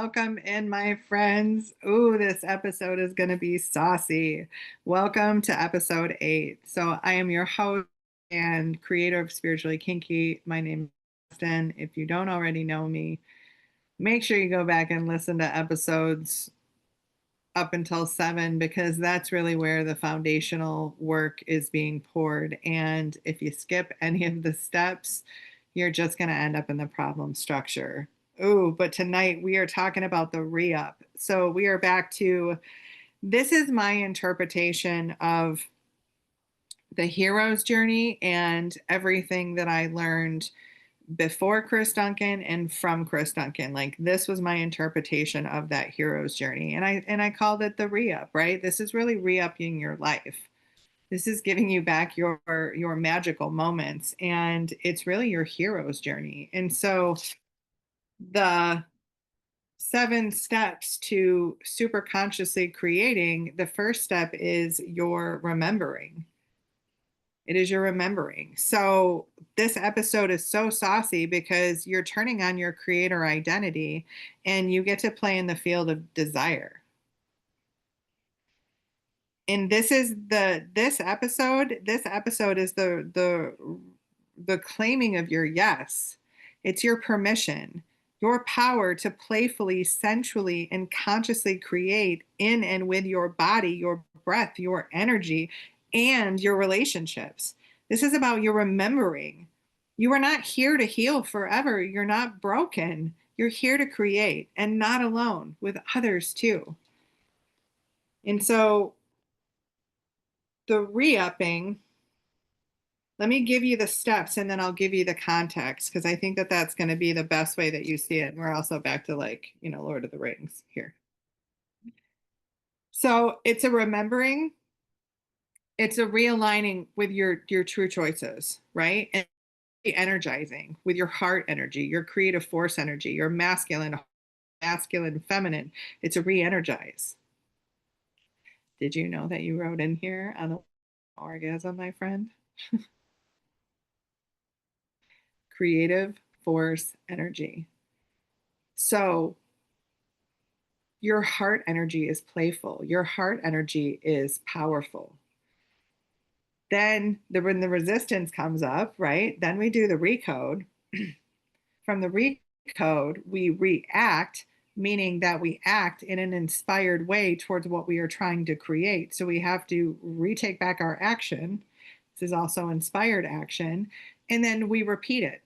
welcome in, my friends. Ooh, this episode is going to be saucy. Welcome to episode 8. So, I am your host and creator of Spiritually Kinky. My name is Justin. If you don't already know me, make sure you go back and listen to episodes up until 7 because that's really where the foundational work is being poured. And if you skip any of the steps, you're just going to end up in the problem structure. Ooh, but tonight we are talking about the re-up. So we are back to, this is my interpretation of the hero's journey and everything that I learned before Chris Duncan and from Chris Duncan. Like, this was my interpretation of that hero's journey. And I called it the re-up, right? This is really re-upping your life. This is giving you back your magical moments, and it's really your hero's journey. And so the 7 steps to super consciously creating, the first step is your remembering. It is your remembering. So this episode is so saucy because you're turning on your creator identity and you get to play in the field of desire. And this episode is the claiming of your yes. It's your permission, your power to playfully, sensually, and consciously create in and with your body, your breath, your energy, and your relationships. This is about your remembering. You are not here to heal forever. You're not broken. You're here to create, and not alone, with others too. And so the re-upping, let me give you the steps and then I'll give you the context, because I think that that's going to be the best way that you see it. And we're also back to, like, Lord of the Rings here. So it's a remembering, it's a realigning with your true choices, right? And energizing with your heart energy, your creative force energy, your masculine, feminine. It's a re-energize. Did you know that you wrote in here on the orgasm, my friend? Creative force energy. So your heart energy is playful. Your heart energy is powerful. Then when the resistance comes up, right? Then we do the recode. From the recode, we react, meaning that we act in an inspired way towards what we are trying to create. So we have to retake back our action. This is also inspired action. And then we repeat it.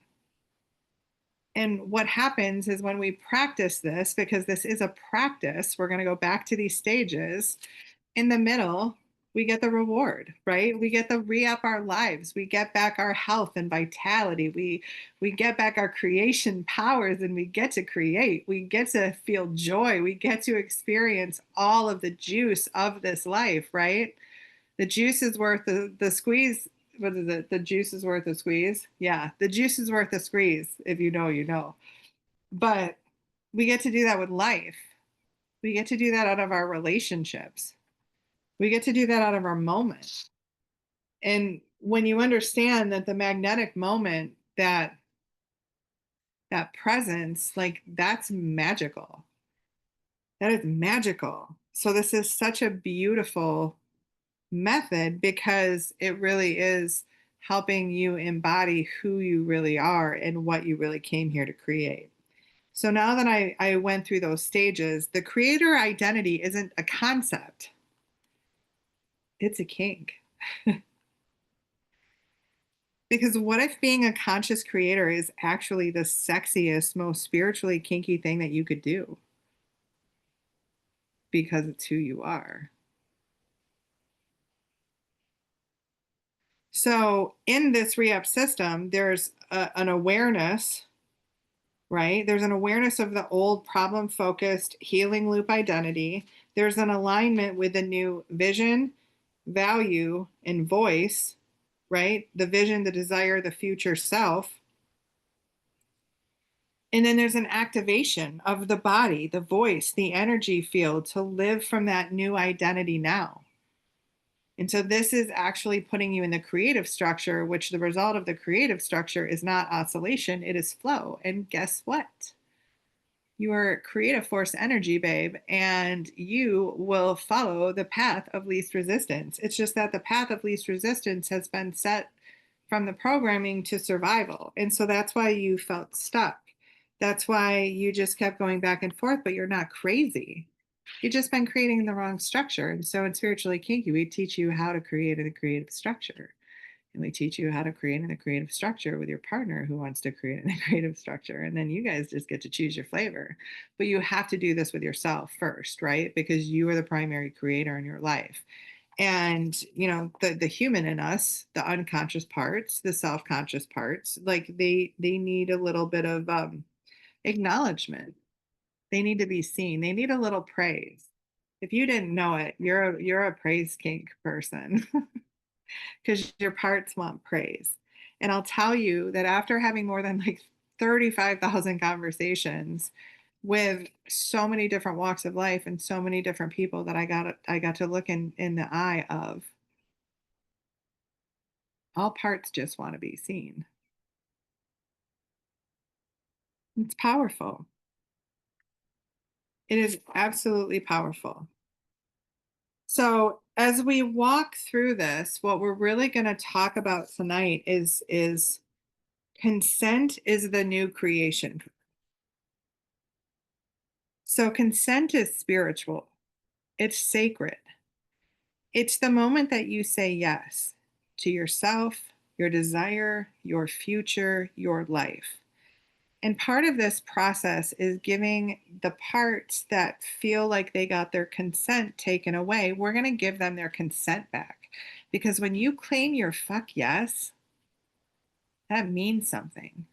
And what happens is when we practice this, because this is a practice, we're going to go back to these stages. In the middle, we get the reward, right? We get to re-up our lives. We get back our health and vitality. We get back our creation powers, and we get to create. We get to feel joy. We get to experience all of the juice of this life, right? The juice is worth the squeeze. What is it? The juice is worth a squeeze. Yeah, the juice is worth a squeeze. If you know, you know. But we get to do that with life. We get to do that out of our relationships. We get to do that out of our moment. And when you understand that the magnetic moment, that presence, like, that's magical. That is magical. So this is such a beautiful method because it really is helping you embody who you really are and what you really came here to create. So now that I went through those stages, the creator identity isn't a concept. It's a kink. Because what if being a conscious creator is actually the sexiest, most spiritually kinky thing that you could do? Because it's who you are. So in this re-up system, there's an awareness, right? There's an awareness of the old problem-focused healing loop identity. There's an alignment with the new vision, value, and voice, right? The vision, the desire, the future self. And then there's an activation of the body, the voice, the energy field to live from that new identity now. And so this is actually putting you in the creative structure, which the result of the creative structure is not oscillation, it is flow. And guess what? You are creative force energy, babe, and you will follow the path of least resistance. It's just that the path of least resistance has been set from the programming to survival. And so that's why you felt stuck. That's why you just kept going back and forth, but you're not crazy. You've just been creating the wrong structure. And so in Spiritually Kinky, we teach you how to create a creative structure. And we teach you how to create in a creative structure with your partner who wants to create in a creative structure. And then you guys just get to choose your flavor. But you have to do this with yourself first, right? Because you are the primary creator in your life. And the human in us, the unconscious parts, the self-conscious parts, like they need a little bit of acknowledgement. They need to be seen. They need a little praise. If you didn't know it, you're a praise kink person. Because your parts want praise. And I'll tell you that after having more than like 35,000 conversations with so many different walks of life and so many different people that I got to look in the eye of, all parts just want to be seen. It's powerful. It is absolutely powerful. So as we walk through this, what we're really going to talk about tonight is consent is the new creation. So consent is spiritual. It's sacred. It's the moment that you say yes to yourself, your desire, your future, your life. And part of this process is giving the parts that feel like they got their consent taken away, we're going to give them their consent back. Because when you claim your fuck yes, that means something.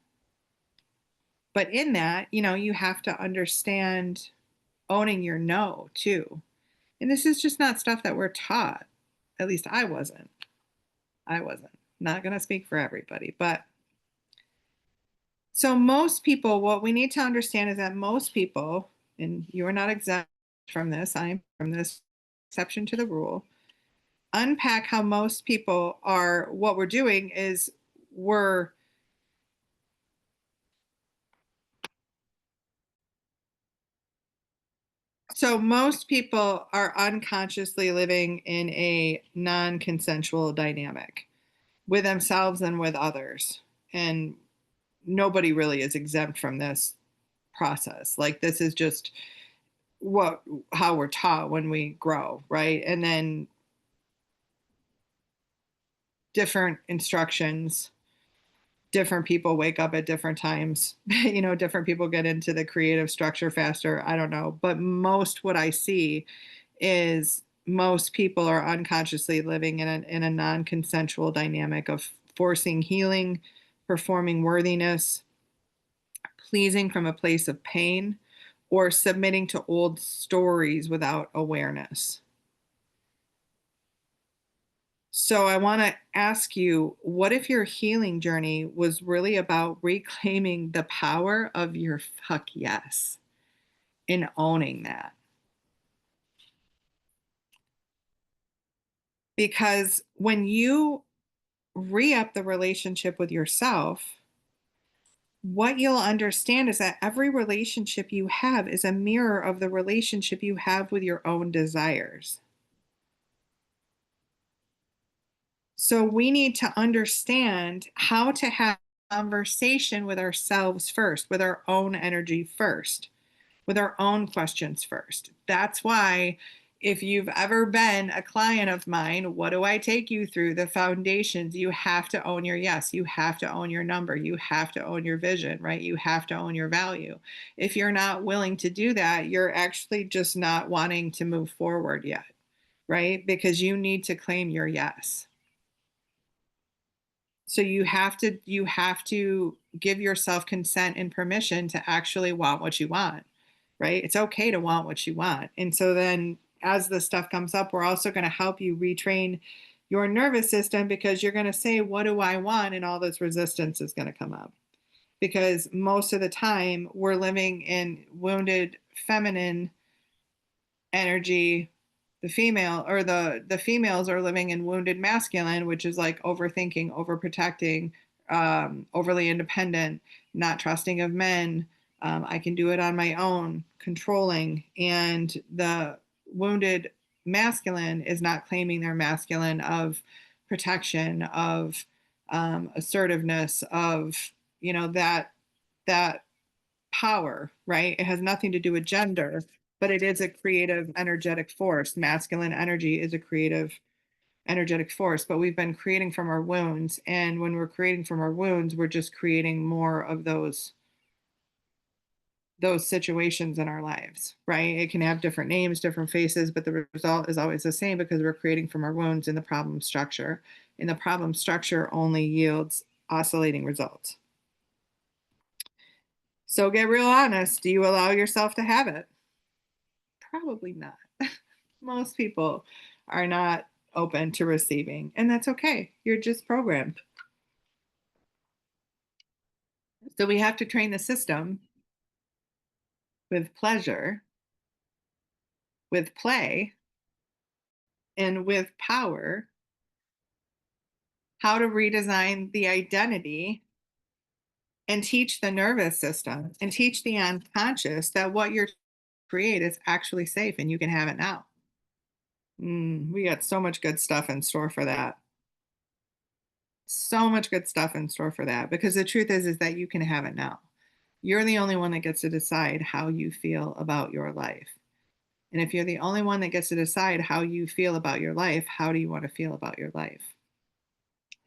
But in that, you have to understand owning your no too. And this is just not stuff that we're taught. At least I wasn't. I wasn't. Not going to speak for everybody, but so most people, what we need to understand is that most people, and you are not exempt from this, I am from this exception to the rule, unpack how most people are, what we're doing is we're so most people are unconsciously living in a non-consensual dynamic with themselves and with others. And nobody really is exempt from this process. Like this is just how we're taught when we grow, right? And then different instructions, different people wake up at different times. Different people get into the creative structure faster. I don't know. But most what I see is most people are unconsciously living in a non-consensual dynamic of forcing healing, performing worthiness, pleasing from a place of pain, or submitting to old stories without awareness. So I want to ask you, what if your healing journey was really about reclaiming the power of your fuck yes and owning that? Because when you re-up the relationship with yourself, what you'll understand is that every relationship you have is a mirror of the relationship you have with your own desires. So we need to understand how to have a conversation with ourselves first, with our own energy first, with our own questions first. That's why if you've ever been a client of mine, what do I take you through? The foundations. You have to own your yes. You have to own your number. You have to own your vision, right? You have to own your value. If you're not willing to do that, you're actually just not wanting to move forward yet, right? Because you need to claim your yes. So you have to give yourself consent and permission to actually want what you want, right? It's okay to want what you want. And so then as the stuff comes up, we're also going to help you retrain your nervous system because you're going to say, what do I want? And all this resistance is going to come up because most of the time we're living in wounded feminine energy. The female or the females are living in wounded masculine, which is like overthinking, overprotecting, overly independent, not trusting of men, I can do it on my own, controlling. And the wounded masculine is not claiming their masculine of protection, of assertiveness, of that power, right? It has nothing to do with gender, but it is a creative, energetic force. Masculine energy is a creative, energetic force, but we've been creating from our wounds. And when we're creating from our wounds, we're just creating more of those situations in our lives, right? It can have different names, different faces, but the result is always the same because we're creating from our wounds in the problem structure. And the problem structure only yields oscillating results. So get real honest. Do you allow yourself to have it? Probably not. Most people are not open to receiving, and that's okay. You're just programmed. So we have to train the system with pleasure, with play, and with power, how to redesign the identity and teach the nervous system and teach the unconscious that what you're create is actually safe and you can have it now. We got so much good stuff in store for that. So much good stuff in store for that because the truth is that you can have it now. You're the only one that gets to decide how you feel about your life. And if you're the only one that gets to decide how you feel about your life, how do you want to feel about your life?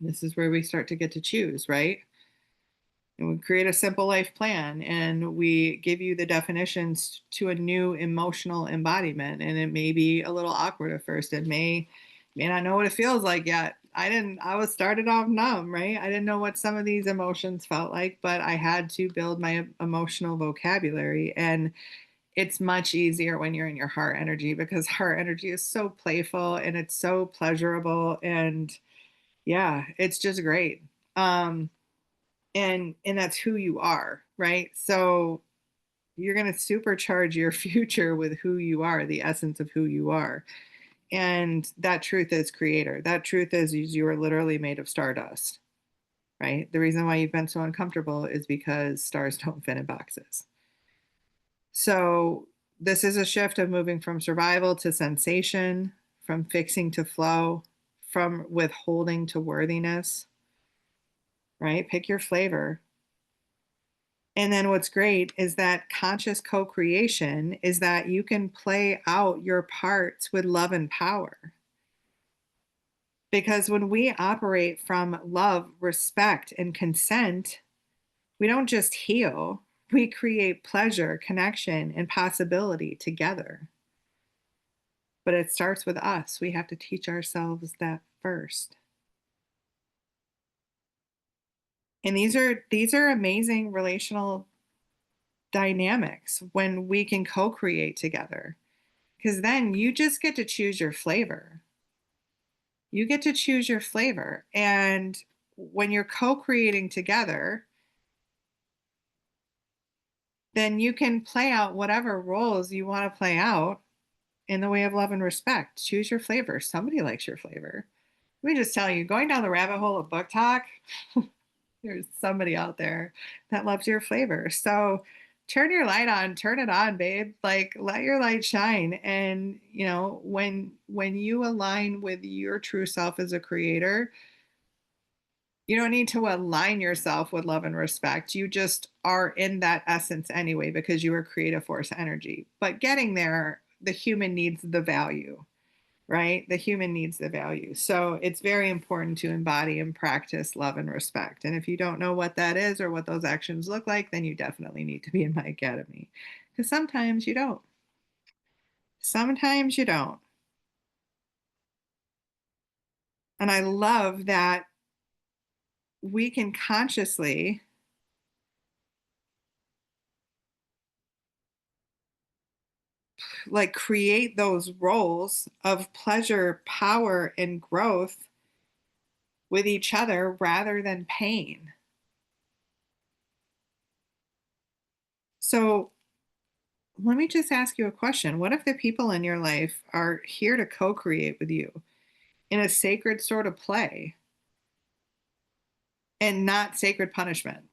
This is where we start to get to choose, right? And we create a simple life plan and we give you the definitions to a new emotional embodiment. And it may be a little awkward at first. It may not know what it feels like yet. I was started off numb, right? I didn't know what some of these emotions felt like, but I had to build my emotional vocabulary. And it's much easier when you're in your heart energy because heart energy is so playful and it's so pleasurable. And yeah, it's just great. And that's who you are, right? So you're going to supercharge your future with who you are, the essence of who you are. And that truth is creator. That truth is you are literally made of stardust, right? The reason why you've been so uncomfortable is because stars don't fit in boxes. So this is a shift of moving from survival to sensation, from fixing to flow, from withholding to worthiness, right? Pick your flavor. And then what's great is that conscious co creation is that you can play out your parts with love and power. Because when we operate from love, respect, and consent, we don't just heal, we create pleasure, connection, and possibility together. But it starts with us. We have to teach ourselves that first. And these are amazing relational dynamics when we can co-create together. Because then you just get to choose your flavor. You get to choose your flavor. And when you're co creating together, then you can play out whatever roles you want to play out in the way of love and respect. Choose your flavor. Somebody likes your flavor. Let me just tell you, going down the rabbit hole of book talk, there's somebody out there that loves your flavor. So turn your light on, turn it on, babe. Like let your light shine. And when you align with your true self as a creator, you don't need to align yourself with love and respect. You just are in that essence anyway because you are creative force energy. But getting there, the human needs the value, right? The human needs the value. So it's very important to embody and practice love and respect. And if you don't know what that is or what those actions look like, then you definitely need to be in my academy because sometimes you don't. Sometimes you don't. And I love that we can consciously like create those roles of pleasure, power, and growth with each other rather than pain. So let me just ask you a question. What if the people in your life are here to co create with you in a sacred sort of play and not sacred punishment?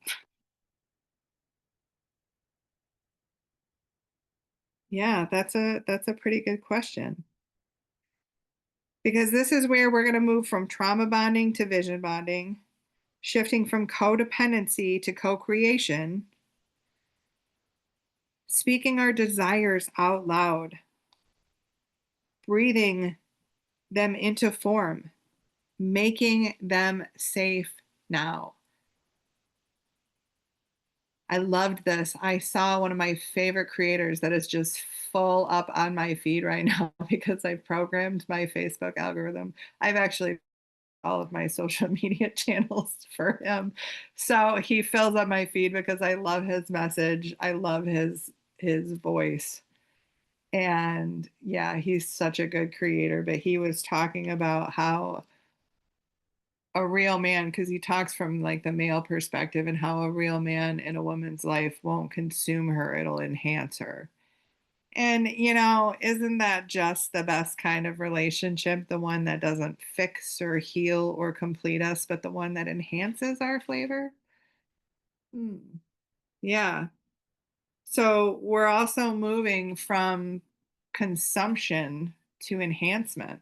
Yeah, that's a pretty good question. Because this is where we're going to move from trauma bonding to vision bonding, shifting from codependency to co-creation, speaking our desires out loud, breathing them into form, making them safe now. I loved this. I saw one of my favorite creators that is just full up on my feed right now because I programmed my Facebook algorithm. I've actually all of my social media channels for him. So he fills up my feed because I love his message. I love his voice. And yeah, he's such a good creator, but he was talking about how a real man, because he talks from like the male perspective, and how a real man in a woman's life won't consume her, it'll enhance her. And, isn't that just the best kind of relationship? The one that doesn't fix or heal or complete us, but the one that enhances our flavor? Hmm. Yeah. So we're also moving from consumption to enhancement.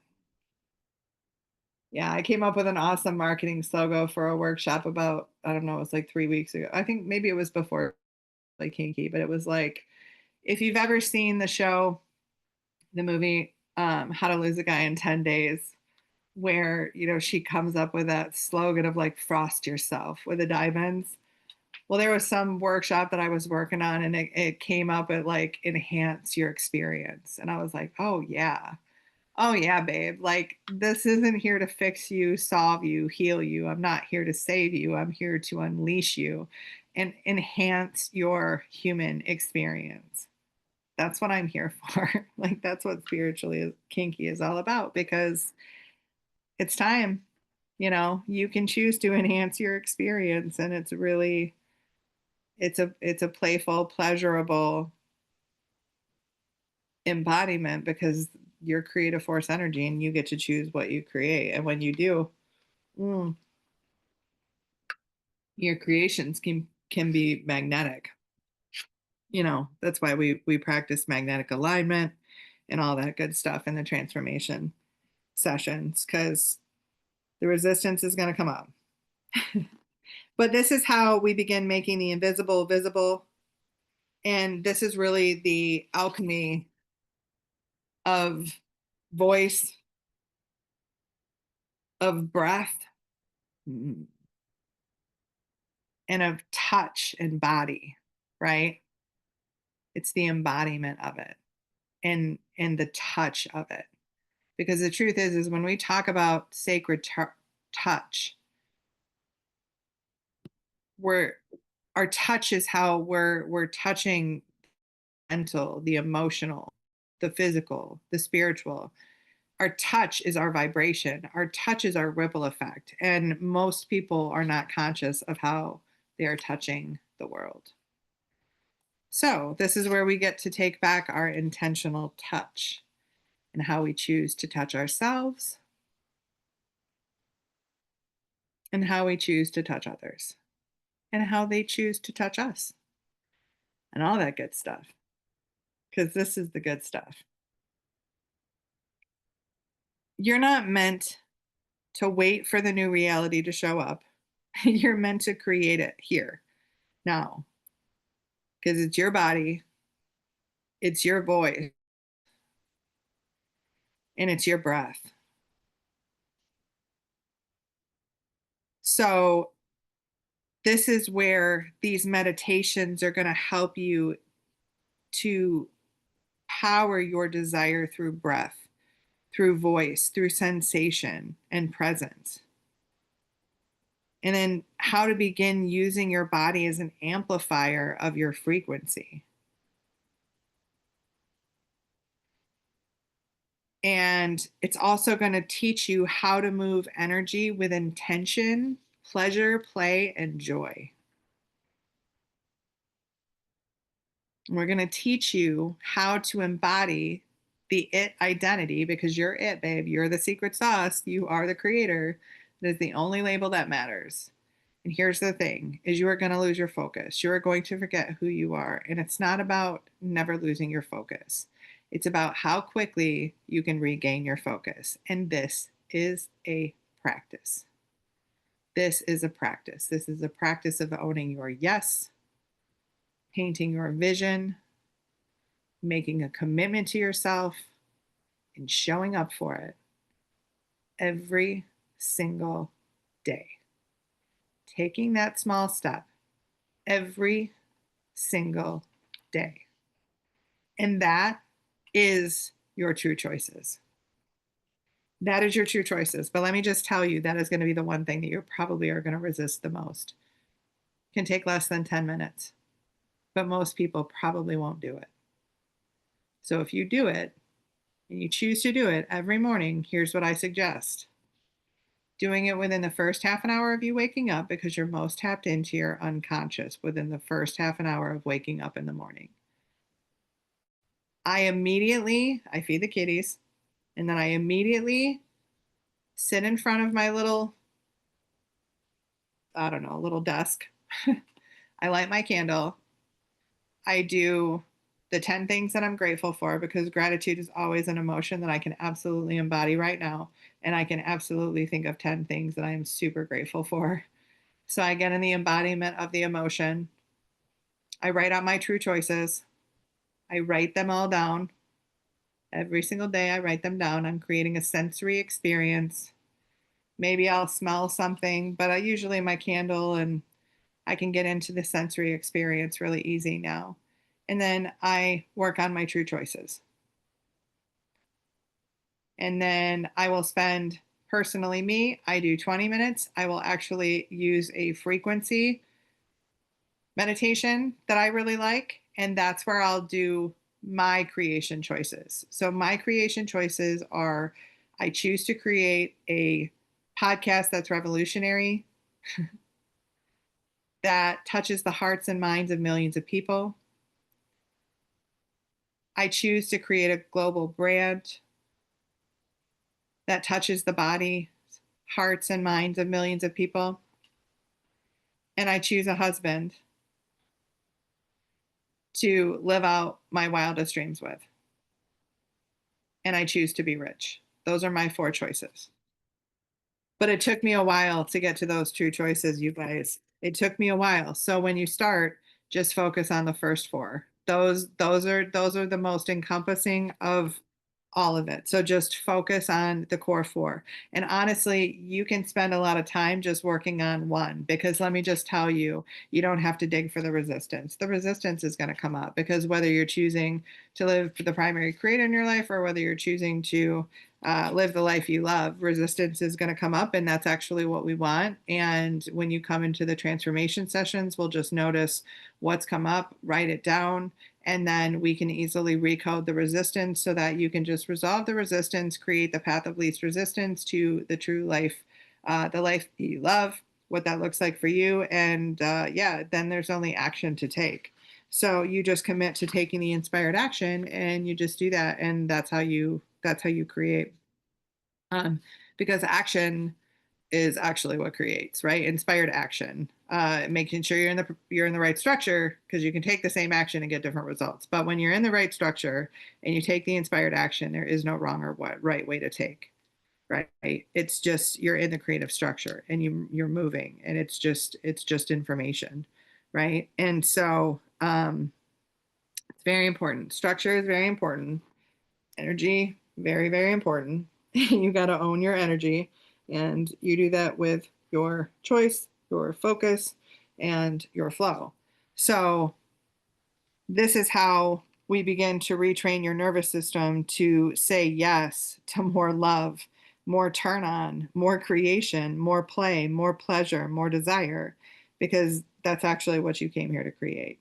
Yeah, I came up with an awesome marketing slogan for a workshop about, I don't know, it was like 3 weeks ago. I think maybe it was before like Kinky, but it was like, if you've ever seen the show, the movie, How to Lose a Guy in 10 Days, where, she comes up with that slogan of like, frost yourself with the diamonds. Well, there was some workshop that I was working on, and it came up at like, enhance your experience. And I was like, oh, yeah. Oh, yeah, babe. Like, this isn't here to fix you, solve you, heal you. I'm not here to save you. I'm here to unleash you and enhance your human experience. That's what I'm here for. Like, that's what spiritually kinky is all about, because it's time. You can choose to enhance your experience, and it's a playful, pleasurable embodiment, because you're creative force energy and you get to choose what you create. And when you do, mm, your creations can be magnetic. That's why we practice magnetic alignment and all that good stuff in the transformation sessions, because the resistance is going to come up. But this is how we begin making the invisible visible. And this is really the alchemy of voice, of breath, and of touch and body, right? It's the embodiment of it, and the touch of it. Because the truth is when we talk about sacred touch, we're our touch is how we're touching mental, the emotional, the physical, the spiritual. Our touch is our vibration. Our touch is our ripple effect. And most people are not conscious of how they are touching the world. So, this is where we get to take back our intentional touch, and how we choose to touch ourselves, and how we choose to touch others, and how they choose to touch us, and all that good stuff. Because this is the good stuff. You're not meant to wait for the new reality to show up. You're meant to create it here, now, because it's your body, it's your voice, and it's your breath. So, this is where these meditations are going to help you to power your desire through breath, through voice, through sensation and presence. And then how to begin using your body as an amplifier of your frequency. And it's also going to teach you how to move energy with intention, pleasure, play, and joy. We're going to teach you how to embody the it identity, because you're it, babe. You're the secret sauce. You are the creator. That is the only label that matters. And here's the thing is you are going to lose your focus. You are going to forget who you are. And it's not about never losing your focus. It's about how quickly you can regain your focus. And this is a practice. This is a practice. This is a practice of owning your yes, painting your vision, making a commitment to yourself, and showing up for it every single day. Taking that small step every single day. And that is your true choices. That is your true choices. But let me just tell you, that is going to be the one thing that you probably are going to resist the most. It can take less than 10 minutes, but most people probably won't do it. So if you do it and you choose to do it every morning, here's what I suggest. Doing it within the first half an hour of you waking up, because you're most tapped into your unconscious within the first half an hour of waking up in the morning. I feed the kitties, and then I immediately sit in front of my little, little desk. I light my candle. I do the 10 things that I'm grateful for, because gratitude is always an emotion that I can absolutely embody right now. And I can absolutely think of 10 things that I am super grateful for. So I get in the embodiment of the emotion. I write out my true choices. I write them all down. Every single day, I write them down. I'm creating a sensory experience. Maybe I'll smell something, but I usually my candle, and I can get into the sensory experience really easy now. And then I work on my true choices. And then I will spend, personally, I do 20 minutes. I will actually use a frequency meditation that I really like. And that's where I'll do my creation choices. So my creation choices are, I choose to create a podcast that's revolutionary, that touches the hearts and minds of millions of people. I choose to create a global brand that touches the body, hearts, and minds of millions of people. And I choose a husband to live out my wildest dreams with. And I choose to be rich. Those are my 4 choices. But it took me a while to get to those true choices, you guys. It took me a while. So when you start, just focus on the first 4. Those are the most encompassing of all of it. So just focus on the core 4. And honestly, you can spend a lot of time just working on one, because let me just tell you, you don't have to dig for the resistance. The resistance is going to come up, because whether you're choosing to live the primary creator in your life, or whether you're choosing to live the life you love, resistance is going to come up, and that's actually what we want. And when you come into the transformation sessions, we'll just notice what's come up, write it down, and then we can easily recode the resistance so that you can just resolve the resistance, create the path of least resistance to the true life, the life you love, what that looks like for you. And then there's only action to take. So you just commit to taking the inspired action, and you just do that. And that's how you create. Because action is actually what creates, right? Inspired action, making sure you're in the right structure, because you can take the same action and get different results. But when you're in the right structure and you take the inspired action, there is no wrong or right way to take, right? It's just, you're in the creative structure, and you're moving, and it's just information, right? And so it's very important. Structure is very important. Energy, very, very important. You got to own your energy, and you do that with your choice, your focus, and your flow. So this is how we begin to retrain your nervous system to say yes to more love, more turn on, more creation, more play, more pleasure, more desire, because that's actually what you came here to create.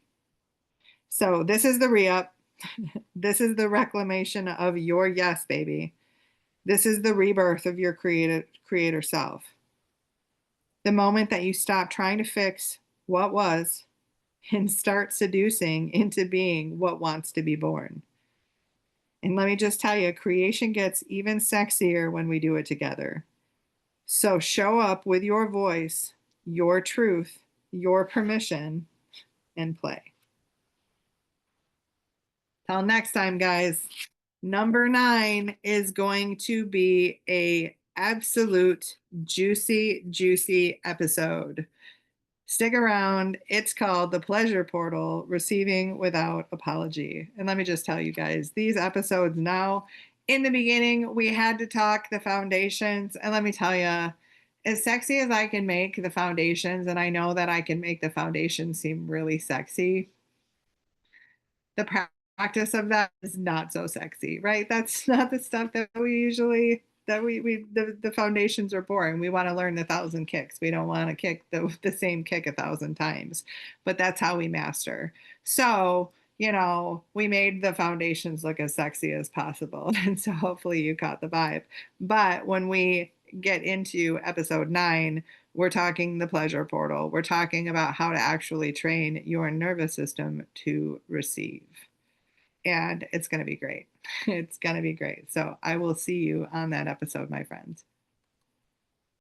So this is the re-up. This is the reclamation of your yes, baby. This is the rebirth of your creator self. The moment that you stop trying to fix what was and start seducing into being what wants to be born. And let me just tell you, creation gets even sexier when we do it together. So show up with your voice, your truth, your permission, and play. Till next time, guys. Number 9 is going to be a absolute juicy, juicy episode. Stick around. It's called The Pleasure Portal, Receiving Without Apology. And let me just tell you guys, these episodes now, in the beginning, we had to talk the foundations. And let me tell you, as sexy as I can make the foundations, and I know that I can make the foundations seem really sexy, the practice of that is not so sexy, right? That's not the stuff that we usually the foundations are boring. We want to learn 1,000 kicks. We don't want to kick the same kick 1,000 times, but that's how we master. So, we made the foundations look as sexy as possible. And so hopefully you caught the vibe. But when we get into episode 9, we're talking the pleasure portal. We're talking about how to actually train your nervous system to receive. And it's going to be great. It's going to be great. So I will see you on that episode, my friends.